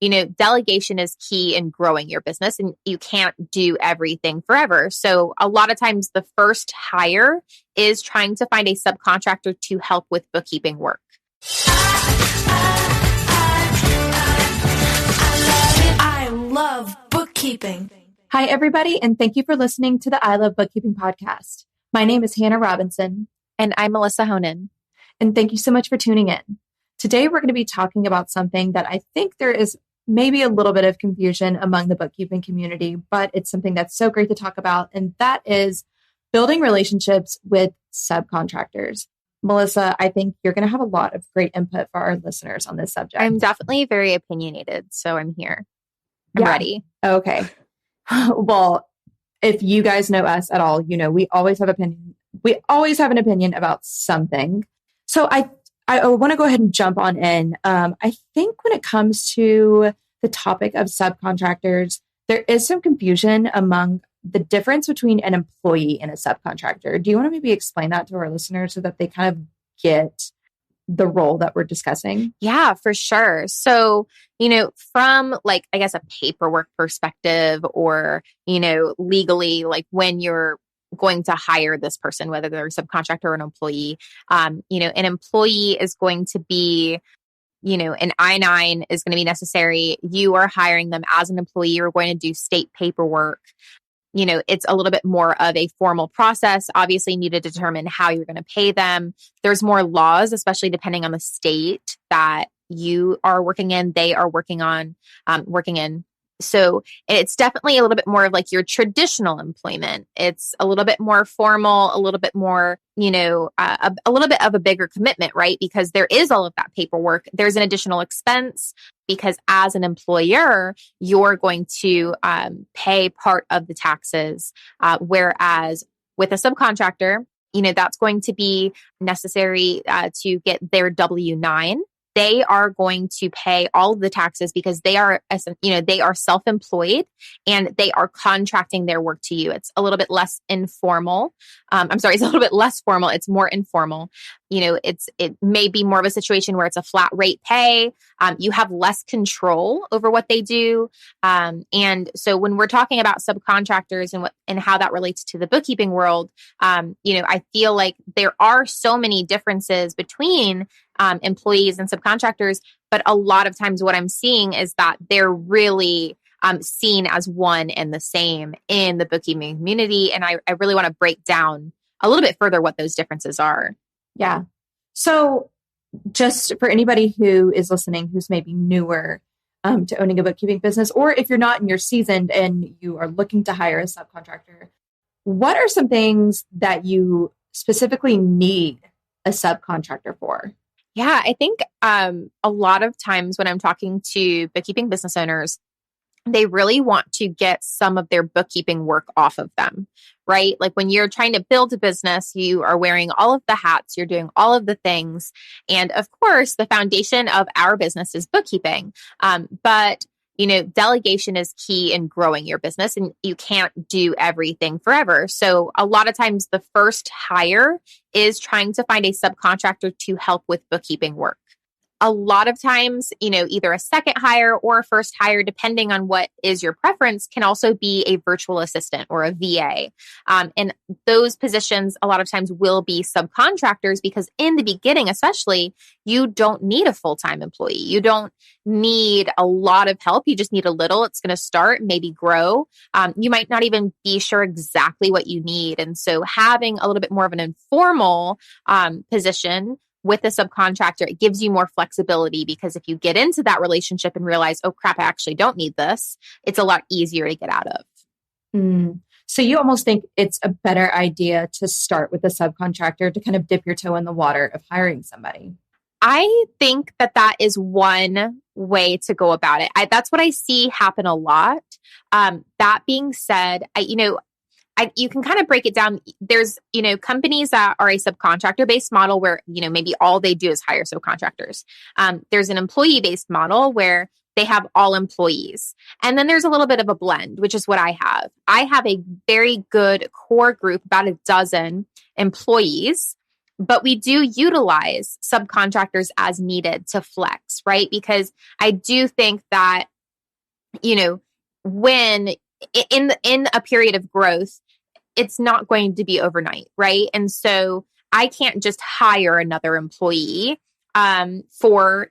delegation is key in growing your business and you can't do everything forever. So a lot of times the first hire is trying to find a subcontractor to help with bookkeeping work. I love bookkeeping. Hi, everybody, and thank you for listening to the I Love Bookkeeping podcast. My name is Hannah Robinson. And I'm Melissa Honan. And thank you so much for tuning in. Today, we're going to be talking about something that I think there is maybe a little bit of confusion among the bookkeeping community, but it's something that's so great to talk about, and that is building relationships with subcontractors. Melissa, I think you're going to have a lot of great input for our listeners on this subject. I'm definitely very opinionated, so I'm here. I'm ready. Okay. Well, if you guys know us at all, you know we always have opinion. We always have an opinion about something. So I want to go ahead and jump on in. I think when it comes to the topic of subcontractors, there is some confusion among the difference between an employee and a subcontractor. Do you want to maybe explain that to our listeners so that they kind of get the role that we're discussing? Yeah, for sure. So, from like, I guess a paperwork perspective or, legally, like when you're going to hire this person, whether they're a subcontractor or an employee, an employee is going to be, an I-9 is going to be necessary. You are hiring them as an employee. You're going to do state paperwork. It's a little bit more of a formal process. Obviously, you need to determine how you're going to pay them. There's more laws, especially depending on the state that you are working in, they are working in. So it's definitely a little bit more of like your traditional employment. It's a little bit more formal, a little bit more, a little bit of a bigger commitment, right? Because there is all of that paperwork. There's an additional expense because as an employer, you're going to pay part of the taxes. Whereas with a subcontractor, that's going to be necessary to get their W-9. They are going to pay all of the taxes because they are self-employed and they are contracting their work to you. It's a little bit less informal. It's a little bit less formal. It's more informal. It may be more of a situation where it's a flat rate pay. You have less control over what they do. And so when we're talking about subcontractors and how that relates to the bookkeeping world, I feel like there are so many differences between employees and subcontractors, but a lot of times what I'm seeing is that they're really seen as one and the same in the bookkeeping community. And I really want to break down a little bit further what those differences are. Yeah. So just for anybody who is listening, who's maybe newer to owning a bookkeeping business, or if you're not and you're seasoned and you are looking to hire a subcontractor, what are some things that you specifically need a subcontractor for? Yeah, I think a lot of times when I'm talking to bookkeeping business owners, they really want to get some of their bookkeeping work off of them, right? Like when you're trying to build a business, you are wearing all of the hats, you're doing all of the things. And of course, the foundation of our business is bookkeeping. But delegation is key in growing your business and you can't do everything forever. So a lot of times the first hire is trying to find a subcontractor to help with bookkeeping work. A lot of times, either a second hire or a first hire, depending on what is your preference, can also be a virtual assistant or a VA. And those positions a lot of times will be subcontractors because in the beginning, especially, you don't need a full-time employee. You don't need a lot of help. You just need a little. It's going to start, maybe grow. You might not even be sure exactly what you need. And so having a little bit more of an informal position with a subcontractor, it gives you more flexibility because if you get into that relationship and realize, oh crap, I actually don't need this, it's a lot easier to get out of. So you almost think it's a better idea to start with a subcontractor to kind of dip your toe in the water of hiring somebody. I think that is one way to go about it. That's what I see happen a lot. That being said, you can kind of break it down. There's, companies that are a subcontractor-based model where, maybe all they do is hire subcontractors. There's an employee-based model where they have all employees. And then there's a little bit of a blend, which is what I have. I have a very good core group, about a dozen employees. But we do utilize subcontractors as needed to flex, right? Because I do think that, when in a period of growth, it's not going to be overnight, right? And so I can't just hire another employee for,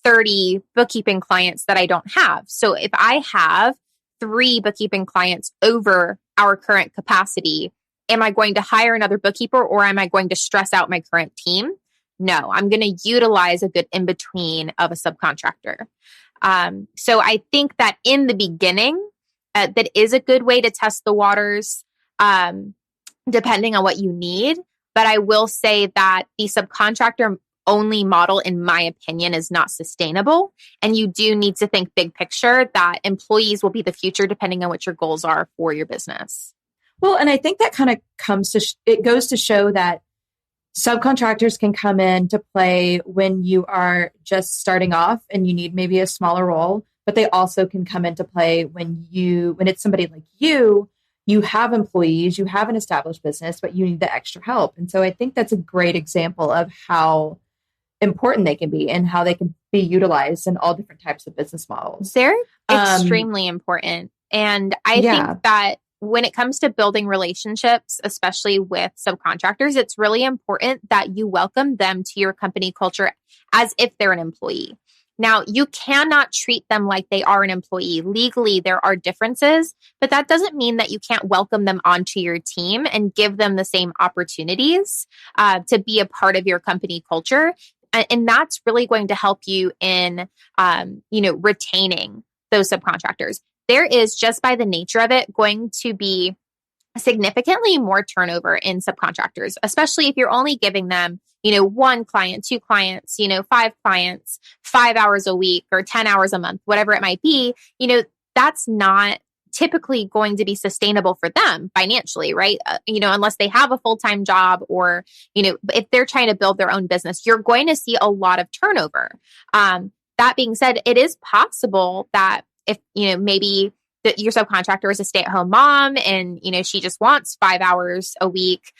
30 bookkeeping clients that I don't have. So if I have 3 bookkeeping clients over our current capacity, am I going to hire another bookkeeper or am I going to stress out my current team? No, I'm going to utilize a good in between of a subcontractor. So I think that in the beginning, that is a good way to test the waters, depending on what you need. But I will say that the subcontractor only model, in my opinion, is not sustainable. And you do need to think big picture that employees will be the future depending on what your goals are for your business. Well, and I think that kind of it goes to show that subcontractors can come in to play when you are just starting off and you need maybe a smaller role, but they also can come into play when it's somebody like you have employees, you have an established business, but you need the extra help. And so I think that's a great example of how important they can be and how they can be utilized in all different types of business models. They're extremely important. And I think that when it comes to building relationships, especially with subcontractors, it's really important that you welcome them to your company culture as if they're an employee. Now, you cannot treat them like they are an employee. Legally, there are differences, but that doesn't mean that you can't welcome them onto your team and give them the same opportunities to be a part of your company culture. And that's really going to help you in, retaining those subcontractors. There is, just by the nature of it, going to be significantly more turnover in subcontractors, especially if you're only giving them, 1 client, 2 clients, 5 clients, 5 hours a week or 10 hours a month, whatever it might be. That's not typically going to be sustainable for them financially, right? Unless they have a full-time job or, if they're trying to build their own business, you're going to see a lot of turnover. That being said, it is possible that if, maybe your subcontractor is a stay-at-home mom and, she just wants 5 hours a week,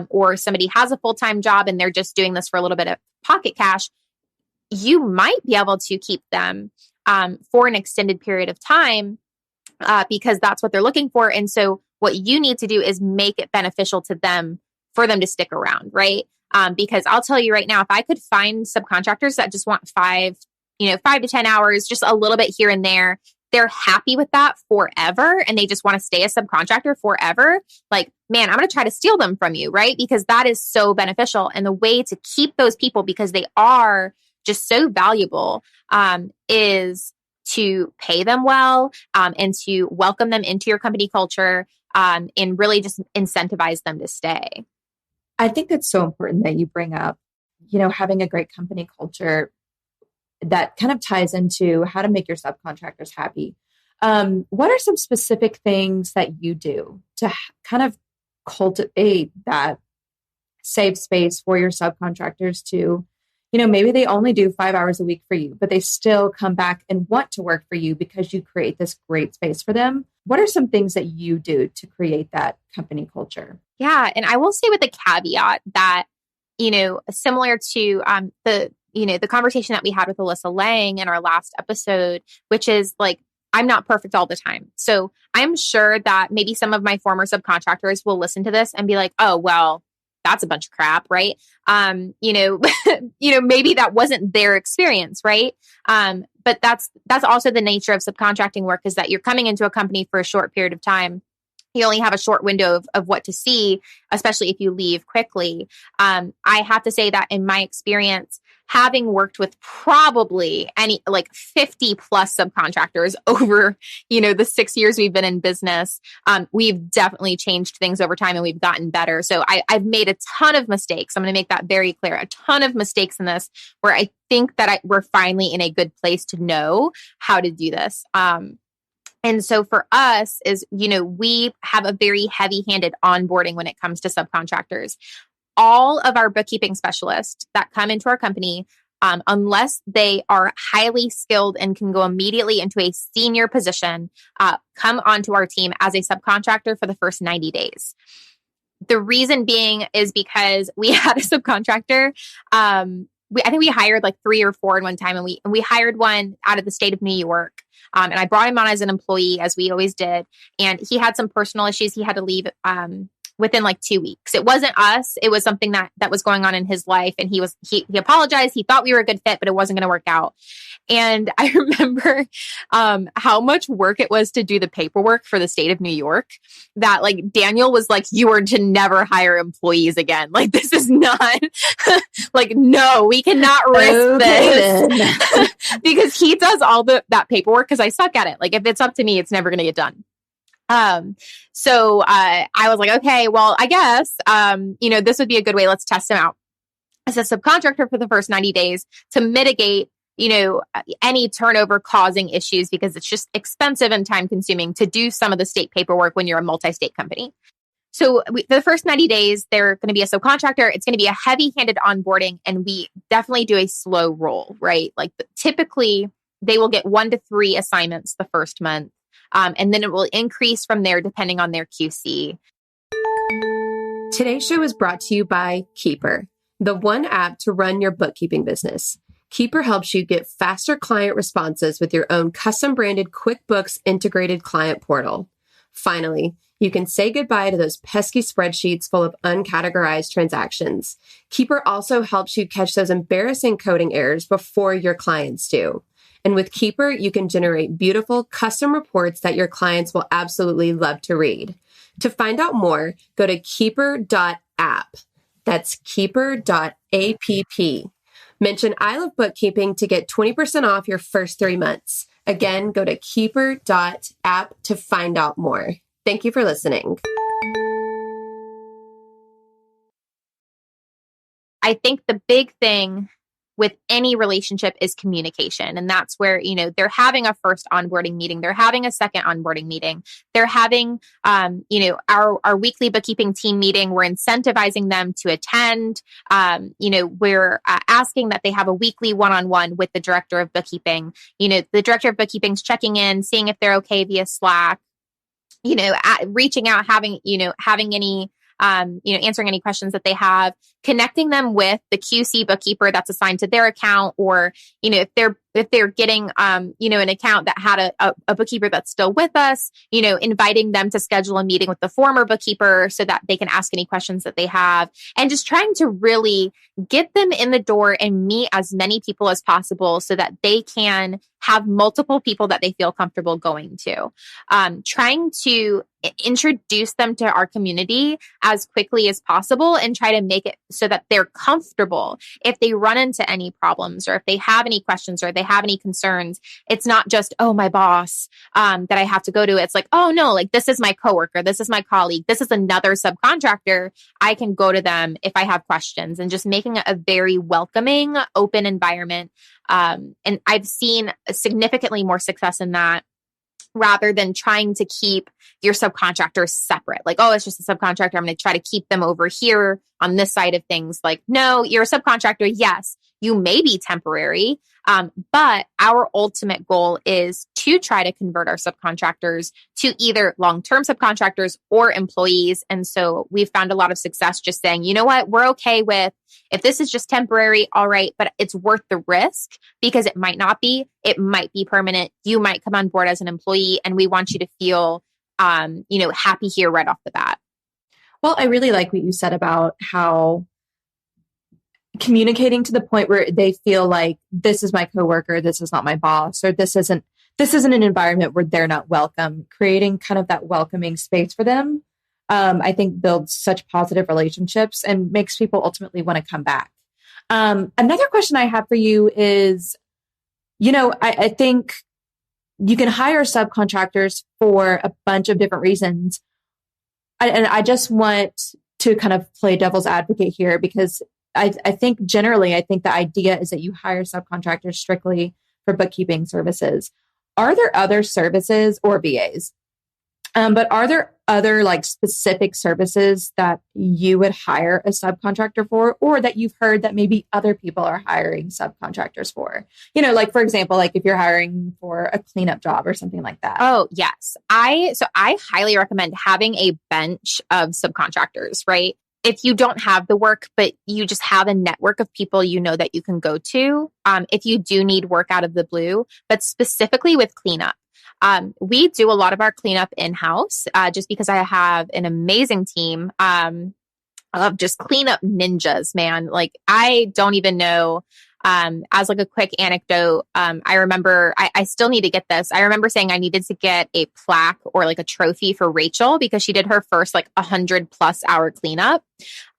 or somebody has a full-time job and they're just doing this for a little bit of pocket cash, you might be able to keep them for an extended period of time because that's what they're looking for. And so what you need to do is make it beneficial to them for them to stick around, right? Because I'll tell you right now, if I could find subcontractors that just want 5 to 10 hours, just a little bit here and there, they're happy with that forever. And they just want to stay a subcontractor forever. Like, man, I'm going to try to steal them from you, right? Because that is so beneficial. And the way to keep those people, because they are just so valuable, is to pay them well, and to welcome them into your company culture, and really just incentivize them to stay. I think that's so important that you bring up, having a great company culture that kind of ties into how to make your subcontractors happy. What are some specific things that you do to kind of cultivate that safe space for your subcontractors to, maybe they only do 5 hours a week for you, but they still come back and want to work for you because you create this great space for them? What are some things that you do to create that company culture? Yeah. And I will say with a caveat that, similar to the conversation that we had with Alyssa Lang in our last episode, which is like, I'm not perfect all the time. So I'm sure that maybe some of my former subcontractors will listen to this and be like, oh, well, that's a bunch of crap, right? Maybe that wasn't their experience, right? But that's also the nature of subcontracting work, is that you're coming into a company for a short period of time. You only have a short window of what to see, especially if you leave quickly. I have to say that in my experience, having worked with probably 50 plus subcontractors over, the 6 years we've been in business, we've definitely changed things over time and we've gotten better. So I've made a ton of mistakes. I'm going to make that very clear. A ton of mistakes in this where I think that we're finally in a good place to know how to do this. And so for us is, we have a very heavy-handed onboarding when it comes to subcontractors. All of our bookkeeping specialists that come into our company, unless they are highly skilled and can go immediately into a senior position, come onto our team as a subcontractor for the first 90 days. The reason being is because we had a subcontractor. I think we hired like 3 or 4 in one time, and we hired one out of the state of New York. And I brought him on as an employee, as we always did. And he had some personal issues. He had to leave within like 2 weeks. It wasn't us. It was something that was going on in his life. And he apologized. He thought we were a good fit, but it wasn't going to work out. And I remember how much work it was to do the paperwork for the state of New York, that like Daniel was like, you are to never hire employees again. Like, this is not like, no, we cannot risk this because he does all that paperwork, because I suck at it. Like, if it's up to me, it's never going to get done. So I was like, okay, well, I guess, this would be a good way. Let's test him out as a subcontractor for the first 90 days to mitigate, any turnover causing issues, because it's just expensive and time consuming to do some of the state paperwork when you're a multi-state company. So the first 90 days, they're going to be a subcontractor. It's going to be a heavy-handed onboarding, and we definitely do a slow roll, right? Like typically they will get 1 to 3 assignments the first month. And then it will increase from there depending on their QC. Today's show is brought to you by Keeper, the one app to run your bookkeeping business. Keeper helps you get faster client responses with your own custom branded QuickBooks integrated client portal. Finally, you can say goodbye to those pesky spreadsheets full of uncategorized transactions. Keeper also helps you catch those embarrassing coding errors before your clients do. And with Keeper, you can generate beautiful custom reports that your clients will absolutely love to read. To find out more, go to keeper.app. That's keeper.app. Mention I Love Bookkeeping to get 20% off your first 3 months. Again, go to keeper.app to find out more. Thank you for listening. I think the big thing with any relationship is communication. And that's where, they're having a first onboarding meeting. They're having a second onboarding meeting. They're having, our weekly bookkeeping team meeting. We're incentivizing them to attend. We're asking that they have a weekly one-on-one with the director of bookkeeping. The director of bookkeeping's checking in, seeing if they're okay via Slack, reaching out, having any, answering any questions that they have, connecting them with the QC bookkeeper that's assigned to their account, or, if they're getting, an account that had a bookkeeper that's still with us, inviting them to schedule a meeting with the former bookkeeper so that they can ask any questions that they have, and just trying to really get them in the door and meet as many people as possible so that they can have multiple people that they feel comfortable going to. Trying to introduce them to our community as quickly as possible and try to make it so that they're comfortable. If they run into any problems, or if they have any questions, or they have any concerns, it's not just, oh, my boss that I have to go to. It's like, oh no, like this is my coworker, this is my colleague, this is another subcontractor. I can go to them if I have questions, and just making a very welcoming, open environment. And I've seen significantly more success in that, rather than trying to keep your subcontractors separate. Like, oh, it's just a subcontractor, I'm going to try to keep them over here on this side of things. Like, no, you're a subcontractor. Yes, you may be temporary, but our ultimate goal is to try to convert our subcontractors to either long-term subcontractors or employees. And so we've found a lot of success just saying, you know what, we're okay with, if this is just temporary, all right, but it's worth the risk, because it might not be, it might be permanent. You might come on board as an employee, and we want you to feel, happy here right off the bat. Well, I really like what you said about how communicating to the point where they feel like, this is my coworker, this is not my boss, or this isn't an environment where they're not welcome. Creating kind of that welcoming space for them, I think builds such positive relationships and makes people ultimately want to come back. Another question I have for you is, I think you can hire subcontractors for a bunch of different reasons. And I just want to kind of play devil's advocate here, because I think the idea is that you hire subcontractors strictly for bookkeeping services. Are there other services, or VAs? But are there other like specific services that you would hire a subcontractor for, or that you've heard that maybe other people are hiring subcontractors for? Like for example, like if you're hiring for a cleanup job or something like that. Oh, yes. I highly recommend having a bench of subcontractors, right? If you don't have the work, but you just have a network of people that you can go to, if you do need work out of the blue, but specifically with cleanup. We do a lot of our cleanup in-house, just because I have an amazing team of just cleanup ninjas, man. Like, I don't even know. As like a quick anecdote, I remember, I still need to get this. I remember saying I needed to get a plaque or like a trophy for Rachel because she did her first like 100+ hour cleanup.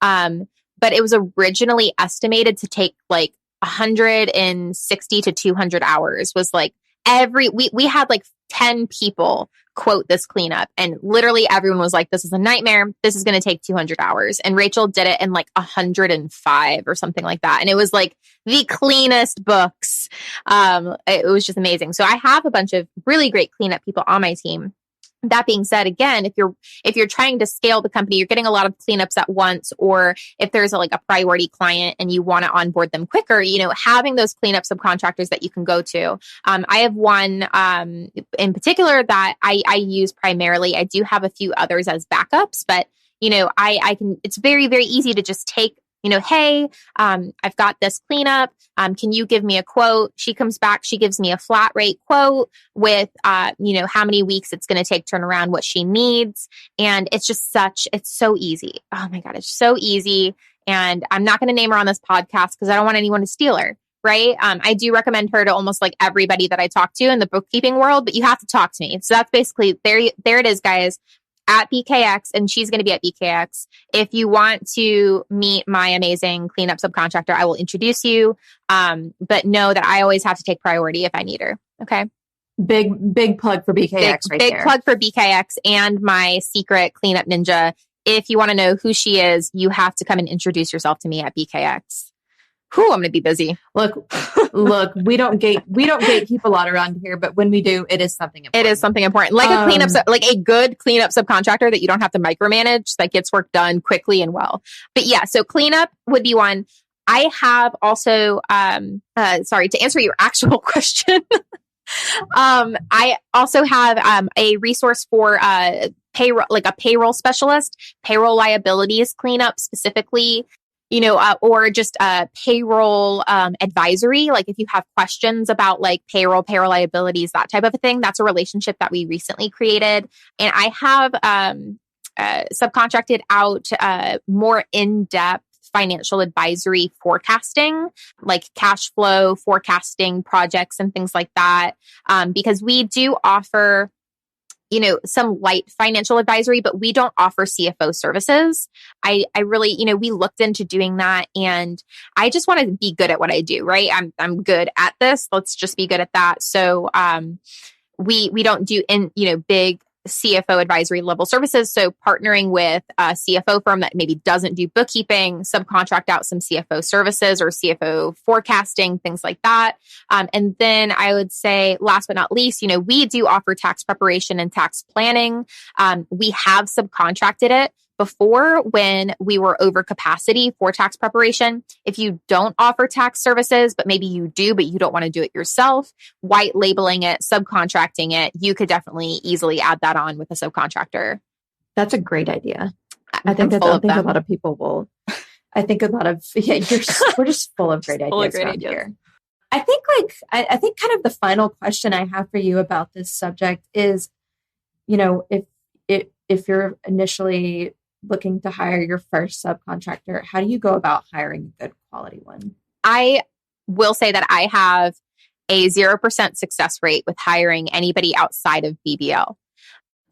But it was originally estimated to take like 160 to 200 hours. Was like we had like 10 people quote this cleanup, and literally everyone was like, this is a nightmare. This is going to take 200 hours. And Rachel did it in like 105 or something like that. And it was like the cleanest books. It was just amazing. So I have a bunch of really great cleanup people on my team. That being said, again, if you're trying to scale the company, you're getting a lot of cleanups at once, or if there's like a priority client and you want to onboard them quicker, having those cleanup subcontractors that you can go to. I have one in particular that I use primarily. I do have a few others as backups, but I can. It's very, very easy to just take. Hey, I've got this cleanup. Can you give me a quote? She comes back. She gives me a flat rate quote with, how many weeks it's going to take to turn around, what she needs. And it's just it's so easy. Oh my God, it's so easy. And I'm not going to name her on this podcast because I don't want anyone to steal her. Right. I do recommend her to almost like everybody that I talk to in the bookkeeping world, but you have to talk to me. So that's basically there it is, guys. At BKX, and she's going to be at BKX. If you want to meet my amazing cleanup subcontractor, I will introduce you. But know that I always have to take priority if I need her. Okay. Big plug for BKX big plug for BKX and my secret cleanup ninja. If you want to know who she is, you have to come and introduce yourself to me at BKX. Whew, I'm going to be busy. Look, we don't gatekeep a lot around here, but when we do, it is something important. It is something important. Like a cleanup, like a good cleanup subcontractor that you don't have to micromanage, that gets work done quickly and well. But yeah, so cleanup would be one. I have also, sorry, to answer your actual question, I also have a resource for payroll, like a payroll specialist, payroll liabilities cleanup specifically. Or just payroll advisory. Like if you have questions about like payroll liabilities, that type of a thing, that's a relationship that we recently created. And I have subcontracted out more in-depth financial advisory forecasting, like cash flow forecasting projects and things like that, because we do offer some light financial advisory, but we don't offer CFO services. I really, we looked into doing that, and I just want to be good at what I do, right? I'm good at this. Let's just be good at that. So, we don't do big CFO advisory level services. So partnering with a CFO firm that maybe doesn't do bookkeeping, subcontract out some CFO services or CFO forecasting, things like that. And then I would say, last but not least, we do offer tax preparation and tax planning. We have subcontracted it before when we were over capacity for tax preparation. If you don't offer tax services, but maybe you do, but you don't want to do it yourself, white labeling it, subcontracting it, you could definitely easily add that on with a subcontractor. That's a great idea. I think a lot of people will. I think a lot of, we're just full of great ideas around here. I think kind of the final question I have for you about this subject is, if you're initially looking to hire your first subcontractor, how do you go about hiring a good quality one? I will say that I have a 0% success rate with hiring anybody outside of BBL.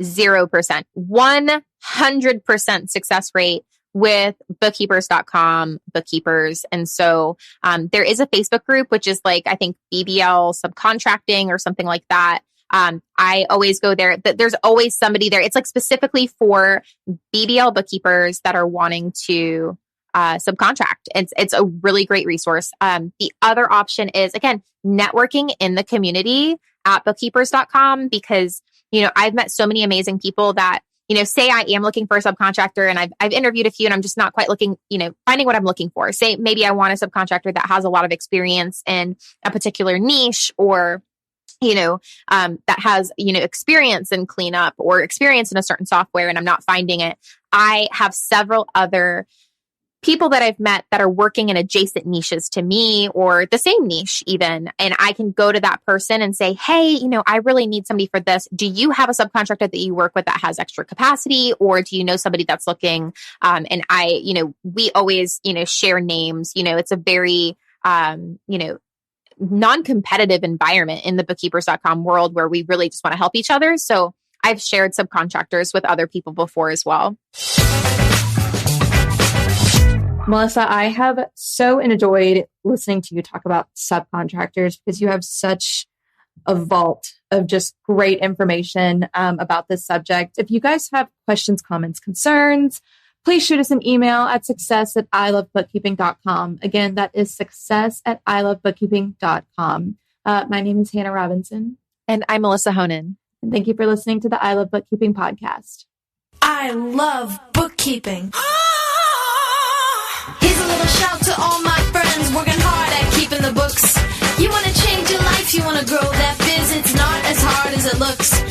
0%. 100% success rate with bookkeepers.com, bookkeepers. And so there is a Facebook group, which is like, I think BBL subcontracting or something like that. I always go there. There's always somebody there. It's like specifically for BBL bookkeepers that are wanting to subcontract. It's a really great resource. The other option is, again, networking in the community at bookkeepers.com, because, I've met so many amazing people that say I am looking for a subcontractor and I've interviewed a few and I'm just not quite looking, finding what I'm looking for. Say maybe I want a subcontractor that has a lot of experience in a particular niche, or that has, experience in cleanup or experience in a certain software, and I'm not finding it. I have several other people that I've met that are working in adjacent niches to me, or the same niche even. And I can go to that person and say, hey, I really need somebody for this. Do you have a subcontractor that you work with that has extra capacity? Or do you know somebody that's looking? And we always, share names. It's a very, non-competitive environment in the bookkeepers.com world where we really just want to help each other. So I've shared subcontractors with other people before as well. Melissa, I have so enjoyed listening to you talk about subcontractors because you have such a vault of just great information about this subject. If you guys have questions, comments, concerns, please shoot us an email at success@ilovebookkeeping.com. Again, that is success@ilovebookkeeping.com. My name is Hannah Robinson. And I'm Melissa Honan. And thank you for listening to the I Love Bookkeeping podcast. I love bookkeeping. Here's a little shout to all my friends working hard at keeping the books. You want to change your life, you want to grow that biz, it's not as hard as it looks.